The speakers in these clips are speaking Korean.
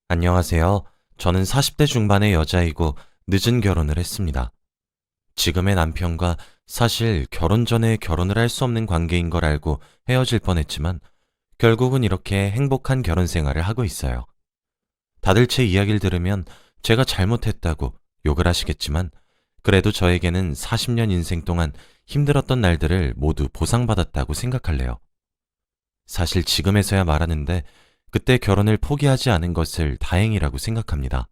안녕하세요. 저는 40대 중반의 여자이고 늦은 결혼을 했습니다. 지금의 남편과 사실 결혼 전에 결혼을 할 수 없는 관계인 걸 알고 헤어질 뻔했지만 결국은 이렇게 행복한 결혼 생활을 하고 있어요. 다들 제 이야기를 들으면 제가 잘못했다고 욕을 하시겠지만 그래도 저에게는 40년 인생 동안 힘들었던 날들을 모두 보상받았다고 생각할래요. 사실 지금에서야 말하는데 그때 결혼을 포기하지 않은 것을 다행이라고 생각합니다.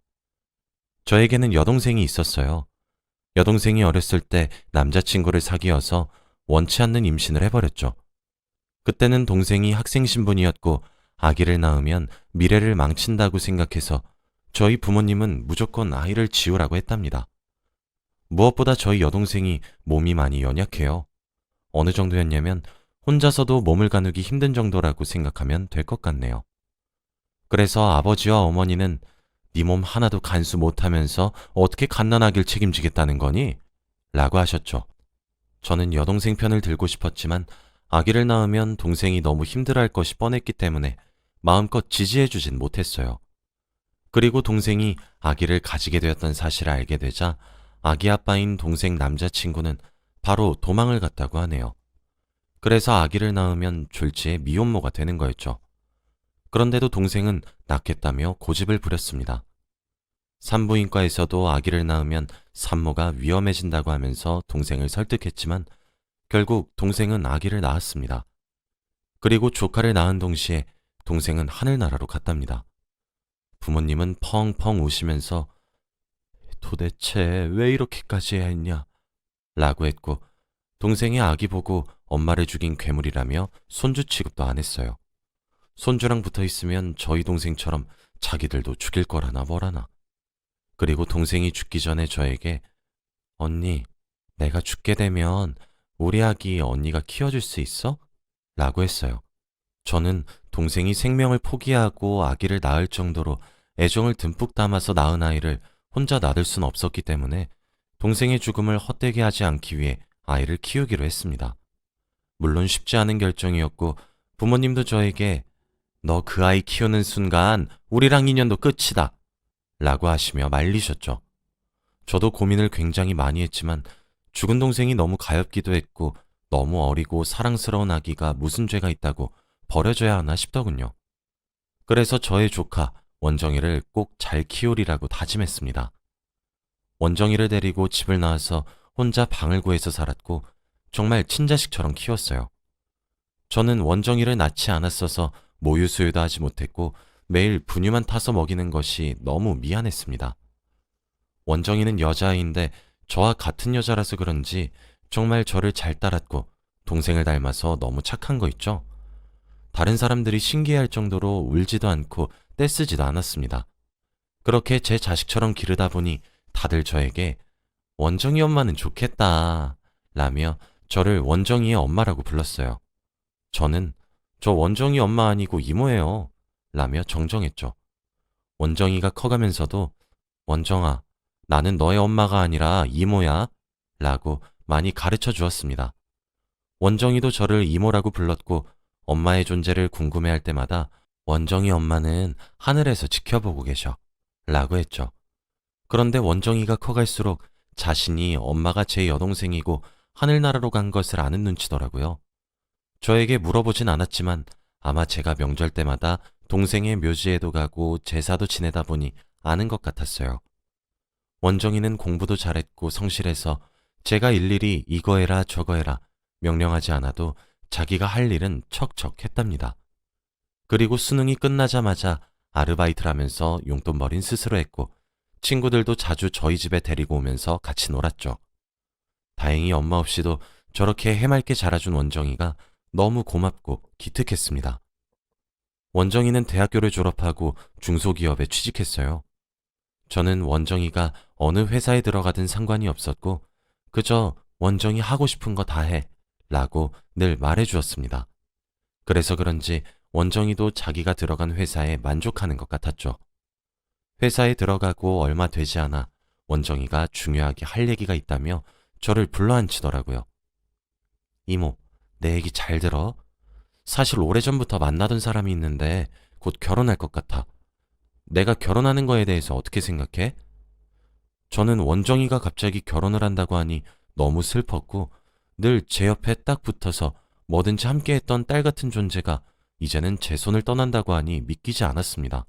저에게는 여동생이 있었어요. 여동생이 어렸을 때 남자친구를 사귀어서 원치 않는 임신을 해버렸죠. 그때는 동생이 학생 신분이었고 아기를 낳으면 미래를 망친다고 생각해서 저희 부모님은 무조건 아이를 지우라고 했답니다. 무엇보다 저희 여동생이 몸이 많이 연약해요. 어느 정도였냐면 혼자서도 몸을 가누기 힘든 정도라고 생각하면 될 것 같네요. 그래서 아버지와 어머니는 네 몸 하나도 간수 못하면서 어떻게 갓난아기를 책임지겠다는 거니? 라고 하셨죠. 저는 여동생 편을 들고 싶었지만 아기를 낳으면 동생이 너무 힘들어할 것이 뻔했기 때문에 마음껏 지지해주진 못했어요. 그리고 동생이 아기를 가지게 되었던 사실을 알게 되자 아기 아빠인 동생 남자친구는 바로 도망을 갔다고 하네요. 그래서 아기를 낳으면 졸지에 미혼모가 되는 거였죠. 그런데도 동생은 낳겠다며 고집을 부렸습니다. 산부인과에서도 아기를 낳으면 산모가 위험해진다고 하면서 동생을 설득했지만 결국 동생은 아기를 낳았습니다. 그리고 조카를 낳은 동시에 동생은 하늘나라로 갔답니다. 부모님은 펑펑 우시면서 도대체 왜 이렇게까지 해야 했냐? 라고 했고 동생의 아기 보고 엄마를 죽인 괴물이라며 손주 취급도 안 했어요. 손주랑 붙어 있으면 저희 동생처럼 자기들도 죽일 거라나 뭐라나. 그리고 동생이 죽기 전에 저에게 언니, 내가 죽게 되면 우리 아기 언니가 키워줄 수 있어? 라고 했어요. 저는 동생이 생명을 포기하고 아기를 낳을 정도로 애정을 듬뿍 담아서 낳은 아이를 혼자 놔둘 순 없었기 때문에 동생의 죽음을 헛되게 하지 않기 위해 아이를 키우기로 했습니다. 물론 쉽지 않은 결정이었고 부모님도 저에게 너 그 아이 키우는 순간 우리랑 인연도 끝이다 라고 하시며 말리셨죠. 저도 고민을 굉장히 많이 했지만 죽은 동생이 너무 가엾기도 했고 너무 어리고 사랑스러운 아기가 무슨 죄가 있다고 버려져야 하나 싶더군요. 그래서 저의 조카 원정이를 꼭 잘 키우리라고 다짐했습니다. 원정이를 데리고 집을 나와서 혼자 방을 구해서 살았고 정말 친자식처럼 키웠어요. 저는 원정이를 낳지 않았어서 모유 수유도 하지 못했고 매일 분유만 타서 먹이는 것이 너무 미안했습니다. 원정이는 여자아이인데 저와 같은 여자라서 그런지 정말 저를 잘 따랐고 동생을 닮아서 너무 착한 거 있죠? 다른 사람들이 신기해할 정도로 울지도 않고 떼쓰지도 않았습니다. 그렇게 제 자식처럼 기르다 보니 다들 저에게 원정이 엄마는 좋겠다 라며 저를 원정이의 엄마라고 불렀어요. 저는 저 원정이 엄마 아니고 이모예요 라며 정정했죠. 원정이가 커가면서도 원정아, 나는 너의 엄마가 아니라 이모야 라고 많이 가르쳐 주었습니다. 원정이도 저를 이모라고 불렀고 엄마의 존재를 궁금해할 때마다 원정이 엄마는 하늘에서 지켜보고 계셔 라고 했죠. 그런데 원정이가 커갈수록 자신이 엄마가 제 여동생이고 하늘나라로 간 것을 아는 눈치더라고요. 저에게 물어보진 않았지만 아마 제가 명절 때마다 동생의 묘지에도 가고 제사도 지내다 보니 아는 것 같았어요. 원정이는 공부도 잘했고 성실해서 제가 일일이 이거 해라 저거 해라 명령하지 않아도 자기가 할 일은 척척 했답니다. 그리고 수능이 끝나자마자 아르바이트를 하면서 용돈벌이는 스스로 했고 친구들도 자주 저희 집에 데리고 오면서 같이 놀았죠. 다행히 엄마 없이도 저렇게 해맑게 자라준 원정이가 너무 고맙고 기특했습니다. 원정이는 대학교를 졸업하고 중소기업에 취직했어요. 저는 원정이가 어느 회사에 들어가든 상관이 없었고 그저 원정이 하고 싶은 거 다 해 라고 늘 말해주었습니다. 그래서 그런지 원정이도 자기가 들어간 회사에 만족하는 것 같았죠. 회사에 들어가고 얼마 되지 않아 원정이가 중요하게 할 얘기가 있다며 저를 불러앉히더라고요. 이모, 내 얘기 잘 들어. 사실 오래전부터 만나던 사람이 있는데 곧 결혼할 것 같아. 내가 결혼하는 거에 대해서 어떻게 생각해? 저는 원정이가 갑자기 결혼을 한다고 하니 너무 슬펐고 늘 제 옆에 딱 붙어서 뭐든지 함께했던 딸 같은 존재가 이제는 제 손을 떠난다고 하니 믿기지 않았습니다.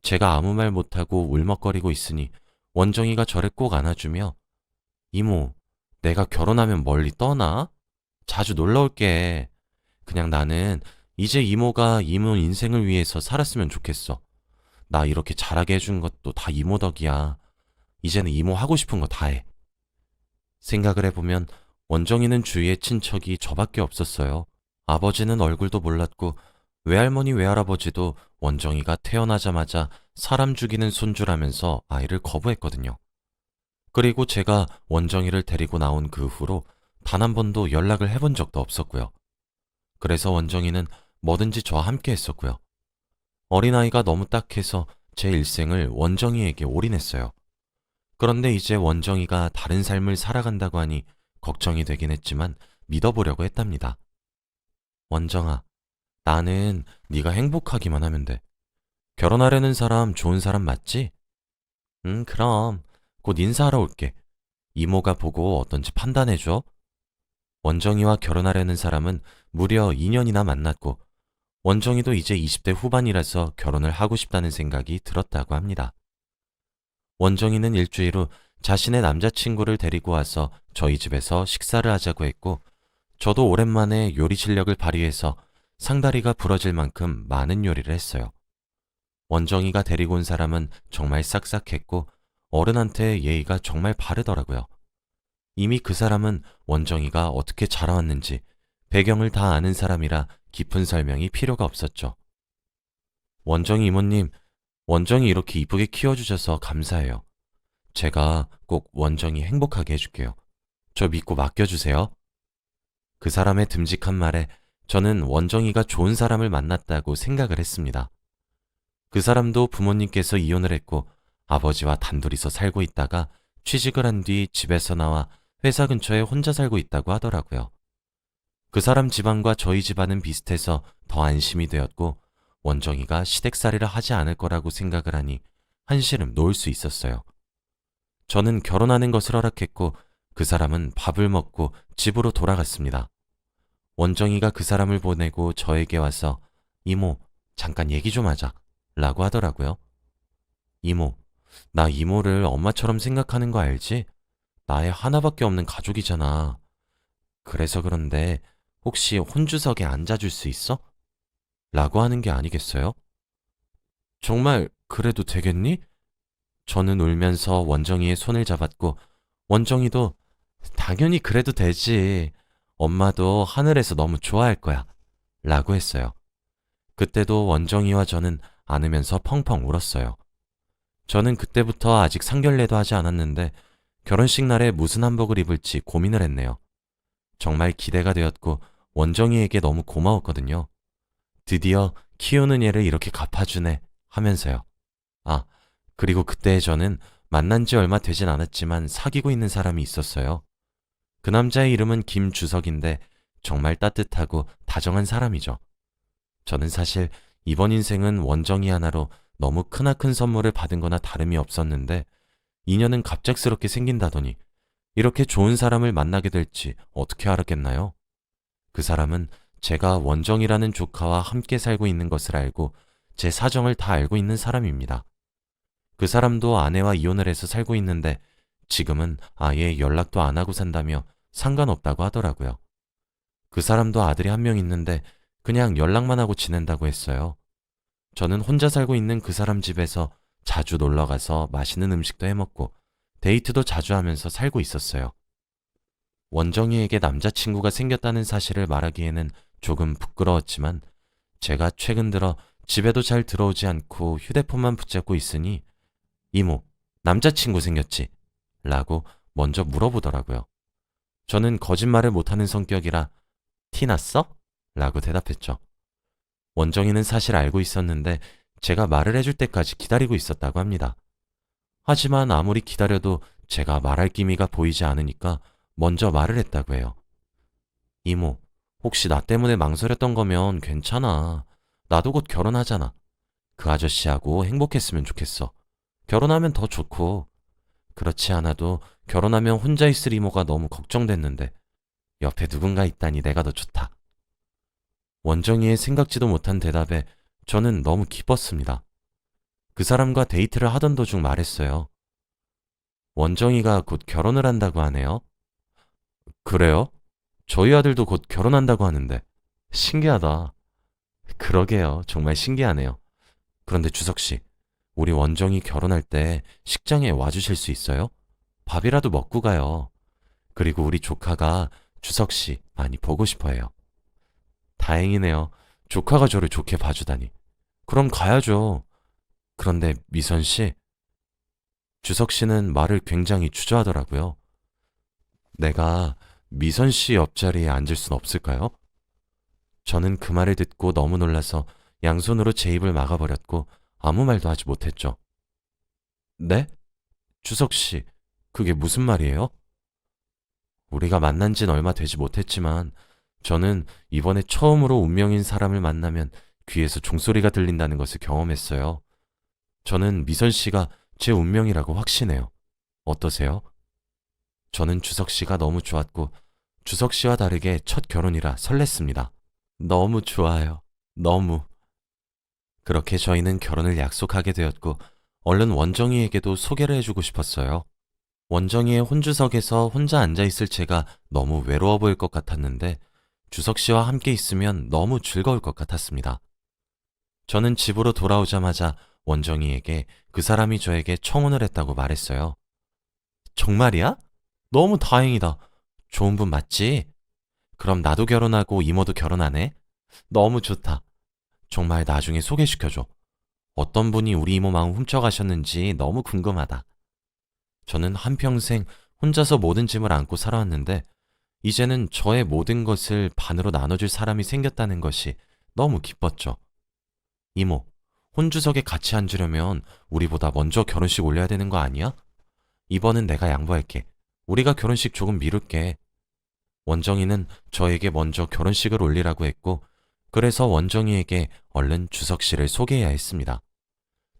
제가 아무 말 못하고 울먹거리고 있으니 원정이가 저를 꼭 안아주며 이모, 내가 결혼하면 멀리 떠나? 자주 놀러 올게. 그냥 나는 이제 이모가 이모 인생을 위해서 살았으면 좋겠어. 나 이렇게 잘하게 해준 것도 다 이모 덕이야. 이제는 이모 하고 싶은 거 다 해. 생각을 해보면 원정이는 주위에 친척이 저밖에 없었어요. 아버지는 얼굴도 몰랐고 외할머니 외할아버지도 원정이가 태어나자마자 사람 죽이는 손주라면서 아이를 거부했거든요. 그리고 제가 원정이를 데리고 나온 그 후로 단 한 번도 연락을 해본 적도 없었고요. 그래서 원정이는 뭐든지 저와 함께 했었고요. 어린아이가 너무 딱해서 제 일생을 원정이에게 올인했어요. 그런데 이제 원정이가 다른 삶을 살아간다고 하니 걱정이 되긴 했지만 믿어보려고 했답니다. 원정아, 나는 네가 행복하기만 하면 돼. 결혼하려는 사람 좋은 사람 맞지? 응, 그럼 곧 인사하러 올게. 이모가 보고 어떤지 판단해줘. 원정이와 결혼하려는 사람은 무려 2년이나 만났고 원정이도 이제 20대 후반이라서 결혼을 하고 싶다는 생각이 들었다고 합니다. 원정이는 일주일 후 자신의 남자친구를 데리고 와서 저희 집에서 식사를 하자고 했고 저도 오랜만에 요리 실력을 발휘해서 상다리가 부러질 만큼 많은 요리를 했어요. 원정이가 데리고 온 사람은 정말 싹싹했고 어른한테 예의가 정말 바르더라고요. 이미 그 사람은 원정이가 어떻게 자라왔는지 배경을 다 아는 사람이라 깊은 설명이 필요가 없었죠. 원정이 이모님, 원정이 이렇게 이쁘게 키워주셔서 감사해요. 제가 꼭 원정이 행복하게 해줄게요. 저 믿고 맡겨주세요. 그 사람의 듬직한 말에 저는 원정이가 좋은 사람을 만났다고 생각을 했습니다. 그 사람도 부모님께서 이혼을 했고 아버지와 단둘이서 살고 있다가 취직을 한 뒤 집에서 나와 회사 근처에 혼자 살고 있다고 하더라고요. 그 사람 집안과 저희 집안은 비슷해서 더 안심이 되었고 원정이가 시댁살이를 하지 않을 거라고 생각을 하니 한시름 놓을 수 있었어요. 저는 결혼하는 것을 허락했고 그 사람은 밥을 먹고 집으로 돌아갔습니다. 원정이가 그 사람을 보내고 저에게 와서 이모, 잠깐 얘기 좀 하자 라고 하더라고요. 이모, 나 이모를 엄마처럼 생각하는 거 알지? 나의 하나밖에 없는 가족이잖아. 그래서 그런데 혹시 혼주석에 앉아줄 수 있어? 라고 하는 게 아니겠어요? 정말 그래도 되겠니? 저는 울면서 원정이의 손을 잡았고 원정이도 당연히 그래도 되지. 엄마도 하늘에서 너무 좋아할 거야. 라고 했어요. 그때도 원정이와 저는 안으면서 펑펑 울었어요. 저는 그때부터 아직 상견례도 하지 않았는데 결혼식 날에 무슨 한복을 입을지 고민을 했네요. 정말 기대가 되었고 원정이에게 너무 고마웠거든요. 드디어 키우는 얘를 이렇게 갚아주네 하면서요. 아, 그리고 그때 저는 만난 지 얼마 되진 않았지만 사귀고 있는 사람이 있었어요. 그 남자의 이름은 김주석인데 정말 따뜻하고 다정한 사람이죠. 저는 사실 이번 인생은 원정이 하나로 너무 크나큰 선물을 받은 거나 다름이 없었는데 인연은 갑작스럽게 생긴다더니 이렇게 좋은 사람을 만나게 될지 어떻게 알았겠나요? 그 사람은 제가 원정이라는 조카와 함께 살고 있는 것을 알고 제 사정을 다 알고 있는 사람입니다. 그 사람도 아내와 이혼을 해서 살고 있는데 지금은 아예 연락도 안 하고 산다며 상관없다고 하더라고요. 그 사람도 아들이 한 명 있는데 그냥 연락만 하고 지낸다고 했어요. 저는 혼자 살고 있는 그 사람 집에서 자주 놀러 가서 맛있는 음식도 해먹고 데이트도 자주 하면서 살고 있었어요. 원정이에게 남자친구가 생겼다는 사실을 말하기에는 조금 부끄러웠지만 제가 최근 들어 집에도 잘 들어오지 않고 휴대폰만 붙잡고 있으니 이모, 남자친구 생겼지? 라고 먼저 물어보더라고요. 저는 거짓말을 못하는 성격이라 티 났어? 라고 대답했죠. 원정이는 사실 알고 있었는데 제가 말을 해줄 때까지 기다리고 있었다고 합니다. 하지만 아무리 기다려도 제가 말할 기미가 보이지 않으니까 먼저 말을 했다고 해요. 이모, 혹시 나 때문에 망설였던 거면 괜찮아. 나도 곧 결혼하잖아. 그 아저씨하고 행복했으면 좋겠어. 결혼하면 더 좋고, 그렇지 않아도 결혼하면 혼자 있을 이모가 너무 걱정됐는데, 옆에 누군가 있다니 내가 더 좋다. 원정이의 생각지도 못한 대답에 저는 너무 기뻤습니다. 그 사람과 데이트를 하던 도중 말했어요. 원정이가 곧 결혼을 한다고 하네요. 그래요? 저희 아들도 곧 결혼한다고 하는데. 신기하다. 그러게요. 정말 신기하네요. 그런데 주석 씨, 우리 원정이 결혼할 때 식장에 와주실 수 있어요? 밥이라도 먹고 가요. 그리고 우리 조카가 주석 씨 많이 보고 싶어 해요. 다행이네요. 조카가 저를 좋게 봐주다니. 그럼 가야죠. 그런데 미선 씨, 주석 씨는 말을 굉장히 주저하더라고요. 내가 미선 씨 옆자리에 앉을 순 없을까요? 저는 그 말을 듣고 너무 놀라서 양손으로 제 입을 막아버렸고 아무 말도 하지 못했죠. 네? 주석 씨, 그게 무슨 말이에요? 우리가 만난 지는 얼마 되지 못했지만 저는 이번에 처음으로 운명인 사람을 만나면 귀에서 종소리가 들린다는 것을 경험했어요. 저는 미선 씨가 제 운명이라고 확신해요. 어떠세요? 저는 주석 씨가 너무 좋았고 주석 씨와 다르게 첫 결혼이라 설렜습니다. 너무 좋아요. 너무. 그렇게 저희는 결혼을 약속하게 되었고 얼른 원정이에게도 소개를 해주고 싶었어요. 원정이의 혼주석에서 혼자 앉아있을 제가 너무 외로워 보일 것 같았는데 주석 씨와 함께 있으면 너무 즐거울 것 같았습니다. 저는 집으로 돌아오자마자 원정이에게 그 사람이 저에게 청혼을 했다고 말했어요. 정말이야? 너무 다행이다. 좋은 분 맞지? 그럼 나도 결혼하고 이모도 결혼하네? 너무 좋다. 정말 나중에 소개시켜줘. 어떤 분이 우리 이모 마음 훔쳐가셨는지 너무 궁금하다. 저는 한평생 혼자서 모든 짐을 안고 살아왔는데 이제는 저의 모든 것을 반으로 나눠줄 사람이 생겼다는 것이 너무 기뻤죠. 이모, 혼주석에 같이 앉으려면 우리보다 먼저 결혼식 올려야 되는 거 아니야? 이번은 내가 양보할게. 우리가 결혼식 조금 미룰게. 원정이는 저에게 먼저 결혼식을 올리라고 했고 그래서 원정이에게 얼른 주석 씨를 소개해야 했습니다.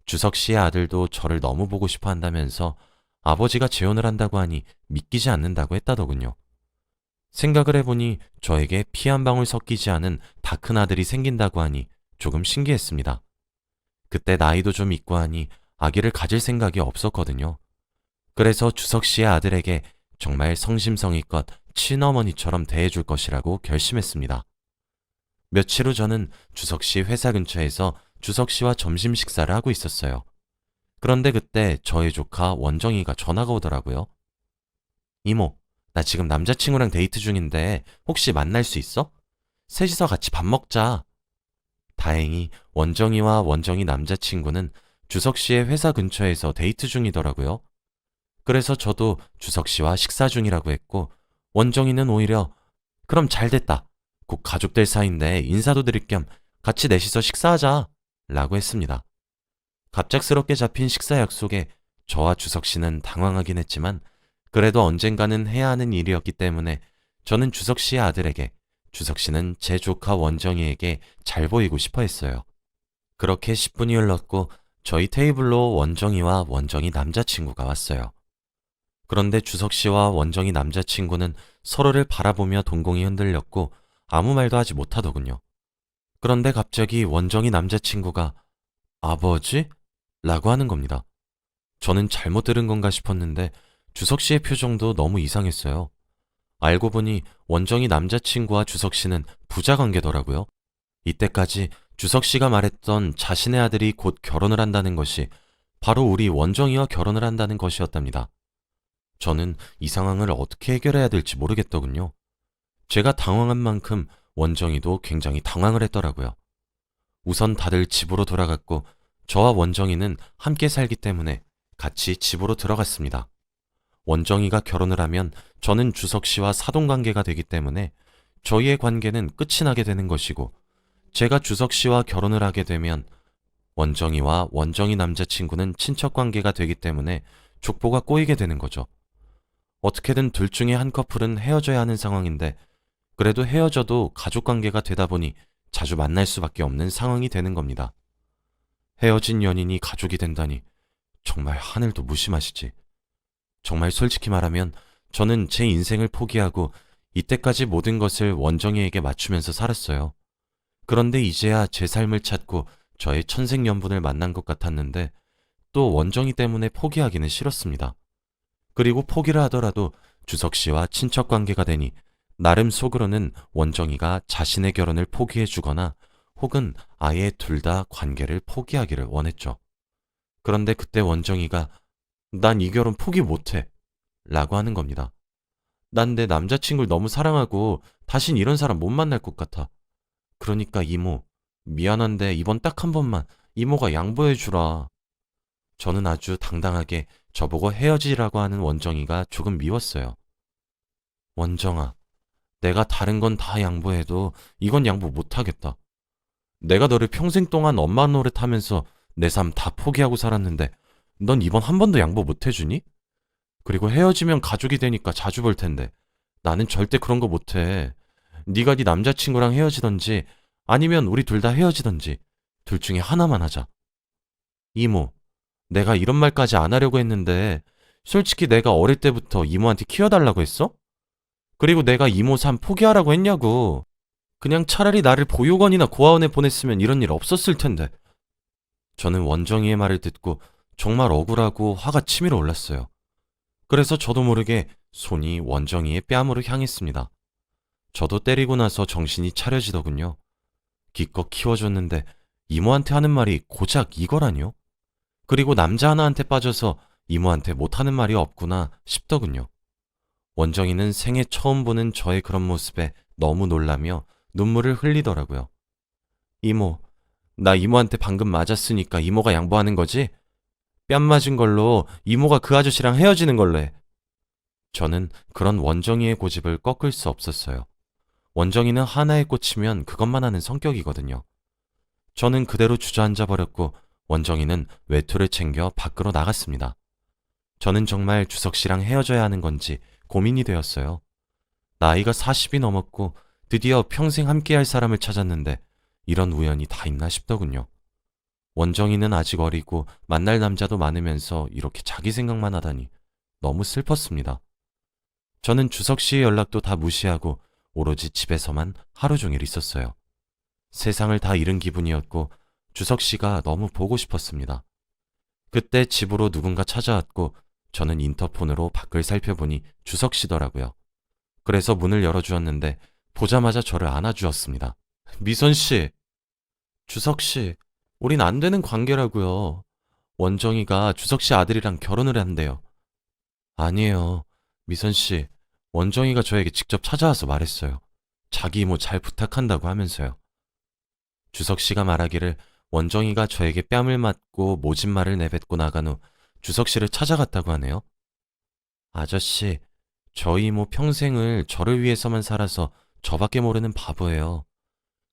주석 씨의 아들도 저를 너무 보고 싶어 한다면서 아버지가 재혼을 한다고 하니 믿기지 않는다고 했다더군요. 생각을 해보니 저에게 피 한 방울 섞이지 않은 다 큰 아들이 생긴다고 하니 조금 신기했습니다. 그때 나이도 좀 있고 하니 아기를 가질 생각이 없었거든요. 그래서 주석 씨의 아들에게 정말 성심성의껏 친어머니처럼 대해줄 것이라고 결심했습니다. 며칠 후 저는 주석 씨 회사 근처에서 주석 씨와 점심 식사를 하고 있었어요. 그런데 그때 저희 조카 원정이가 전화가 오더라고요. 이모, 나 지금 남자친구랑 데이트 중인데 혹시 만날 수 있어? 셋이서 같이 밥 먹자. 다행히 원정이와 원정이 남자친구는 주석 씨의 회사 근처에서 데이트 중이더라고요. 그래서 저도 주석 씨와 식사 중이라고 했고 원정이는 오히려 그럼 잘 됐다. 곧 가족 될 사이인데 인사도 드릴 겸 같이 넷이서 식사하자 라고 했습니다. 갑작스럽게 잡힌 식사 약속에 저와 주석 씨는 당황하긴 했지만 그래도 언젠가는 해야 하는 일이었기 때문에 저는 주석 씨의 아들에게 주석 씨는 제 조카 원정이에게 잘 보이고 싶어 했어요. 그렇게 10분이 흘렀고 저희 테이블로 원정이와 원정이 남자친구가 왔어요. 그런데 주석 씨와 원정이 남자친구는 서로를 바라보며 동공이 흔들렸고 아무 말도 하지 못하더군요. 그런데 갑자기 원정이 남자친구가 아버지? 라고 하는 겁니다. 저는 잘못 들은 건가 싶었는데 주석 씨의 표정도 너무 이상했어요. 알고 보니 원정이 남자친구와 주석 씨는 부자 관계더라고요. 이때까지 주석 씨가 말했던 자신의 아들이 곧 결혼을 한다는 것이 바로 우리 원정이와 결혼을 한다는 것이었답니다. 저는 이 상황을 어떻게 해결해야 될지 모르겠더군요. 제가 당황한 만큼 원정이도 굉장히 당황을 했더라고요. 우선 다들 집으로 돌아갔고 저와 원정이는 함께 살기 때문에 같이 집으로 들어갔습니다. 원정이가 결혼을 하면 저는 주석 씨와 사돈관계가 되기 때문에 저희의 관계는 끝이 나게 되는 것이고 제가 주석 씨와 결혼을 하게 되면 원정이와 원정이 남자친구는 친척관계가 되기 때문에 족보가 꼬이게 되는 거죠. 어떻게든 둘 중에 한 커플은 헤어져야 하는 상황인데 그래도 헤어져도 가족관계가 되다 보니 자주 만날 수밖에 없는 상황이 되는 겁니다. 헤어진 연인이 가족이 된다니 정말 하늘도 무심하시지. 정말 솔직히 말하면 저는 제 인생을 포기하고 이때까지 모든 것을 원정이에게 맞추면서 살았어요. 그런데 이제야 제 삶을 찾고 저의 천생연분을 만난 것 같았는데 또 원정이 때문에 포기하기는 싫었습니다. 그리고 포기를 하더라도 주석 씨와 친척 관계가 되니 나름 속으로는 원정이가 자신의 결혼을 포기해 주거나 혹은 아예 둘 다 관계를 포기하기를 원했죠. 그런데 그때 원정이가 난 이 결혼 포기 못해 라고 하는 겁니다. 난 내 남자친구를 너무 사랑하고 다신 이런 사람 못 만날 것 같아. 그러니까 이모, 미안한데 이번 딱 한 번만 이모가 양보해 주라. 저는 아주 당당하게 저보고 헤어지라고 하는 원정이가 조금 미웠어요. 원정아, 내가 다른 건 다 양보해도 이건 양보 못 하겠다. 내가 너를 평생 동안 엄마 노릇하면서 내 삶 다 포기하고 살았는데 넌 이번 한 번도 양보 못 해주니? 그리고 헤어지면 가족이 되니까 자주 볼 텐데 나는 절대 그런 거 못해. 네가 네 남자친구랑 헤어지던지 아니면 우리 둘 다 헤어지던지 둘 중에 하나만 하자. 이모, 내가 이런 말까지 안 하려고 했는데 솔직히 내가 어릴 때부터 이모한테 키워달라고 했어? 그리고 내가 이모 삶 포기하라고 했냐고. 그냥 차라리 나를 보육원이나 고아원에 보냈으면 이런 일 없었을 텐데. 저는 원정이의 말을 듣고 정말 억울하고 화가 치밀어 올랐어요. 그래서 저도 모르게 손이 원정이의 뺨으로 향했습니다. 저도 때리고 나서 정신이 차려지더군요. 기껏 키워줬는데 이모한테 하는 말이 고작 이거라뇨? 그리고 남자 하나한테 빠져서 이모한테 못하는 말이 없구나 싶더군요. 원정이는 생애 처음 보는 저의 그런 모습에 너무 놀라며 눈물을 흘리더라고요. 이모, 나 이모한테 방금 맞았으니까 이모가 양보하는 거지? 뺨 맞은 걸로 이모가 그 아저씨랑 헤어지는 걸로 해. 저는 그런 원정이의 고집을 꺾을 수 없었어요. 원정이는 하나에 꽂히면 그것만 하는 성격이거든요. 저는 그대로 주저앉아 버렸고 원정이는 외투를 챙겨 밖으로 나갔습니다. 저는 정말 주석 씨랑 헤어져야 하는 건지 고민이 되었어요. 나이가 40이 넘었고 드디어 평생 함께할 사람을 찾았는데 이런 우연이 다 있나 싶더군요. 원정이는 아직 어리고 만날 남자도 많으면서 이렇게 자기 생각만 하다니 너무 슬펐습니다. 저는 주석 씨의 연락도 다 무시하고 오로지 집에서만 하루 종일 있었어요. 세상을 다 잃은 기분이었고 주석 씨가 너무 보고 싶었습니다. 그때 집으로 누군가 찾아왔고 저는 인터폰으로 밖을 살펴보니 주석 씨더라고요. 그래서 문을 열어주었는데 보자마자 저를 안아주었습니다. 미선 씨, 주석 씨, 우린 안 되는 관계라고요. 원정이가 주석 씨 아들이랑 결혼을 한대요. 아니에요. 미선 씨, 원정이가 저에게 직접 찾아와서 말했어요. 자기 이모 잘 부탁한다고 하면서요. 주석 씨가 말하기를 원정이가 저에게 뺨을 맞고 모진 말을 내뱉고 나간 후 주석 씨를 찾아갔다고 하네요. 아저씨, 저희 이모 평생을 저를 위해서만 살아서 저밖에 모르는 바보예요.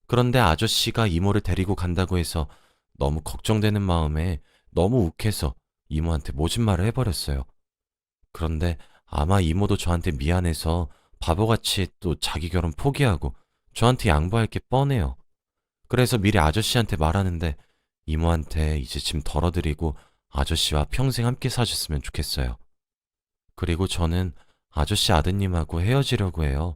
그런데 아저씨가 이모를 데리고 간다고 해서 너무 걱정되는 마음에 너무 욱해서 이모한테 모진 말을 해버렸어요. 그런데 아마 이모도 저한테 미안해서 바보같이 또 자기 결혼 포기하고 저한테 양보할 게 뻔해요. 그래서 미리 아저씨한테 말하는데 이모한테 이제 짐 덜어드리고 아저씨와 평생 함께 사셨으면 좋겠어요. 그리고 저는 아저씨 아드님하고 헤어지려고 해요.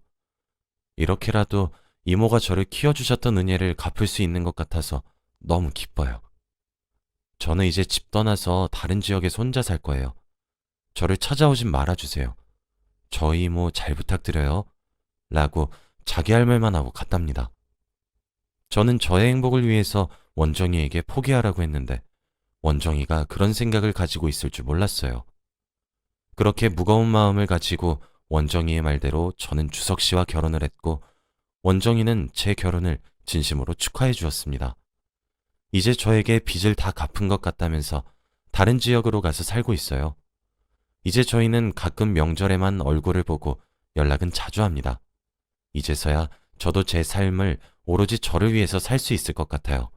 이렇게라도 이모가 저를 키워주셨던 은혜를 갚을 수 있는 것 같아서 너무 기뻐요. 저는 이제 집 떠나서 다른 지역에서 혼자 살 거예요. 저를 찾아오진 말아주세요. 저희 이모 잘 부탁드려요. 라고 자기 할 말만 하고 갔답니다. 저는 저의 행복을 위해서 원정이에게 포기하라고 했는데 원정이가 그런 생각을 가지고 있을 줄 몰랐어요. 그렇게 무거운 마음을 가지고 원정이의 말대로 저는 주석 씨와 결혼을 했고 원정이는 제 결혼을 진심으로 축하해 주었습니다. 이제 저에게 빚을 다 갚은 것 같다면서 다른 지역으로 가서 살고 있어요. 이제 저희는 가끔 명절에만 얼굴을 보고 연락은 자주 합니다. 이제서야 저도 제 삶을 오로지 저를 위해서 살 수 있을 것 같아요.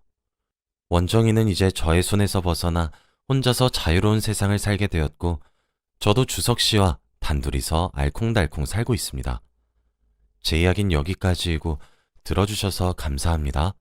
원정이는 이제 저의 손에서 벗어나 혼자서 자유로운 세상을 살게 되었고 저도 주석 씨와 단둘이서 알콩달콩 살고 있습니다. 제 이야기는 여기까지이고 들어주셔서 감사합니다.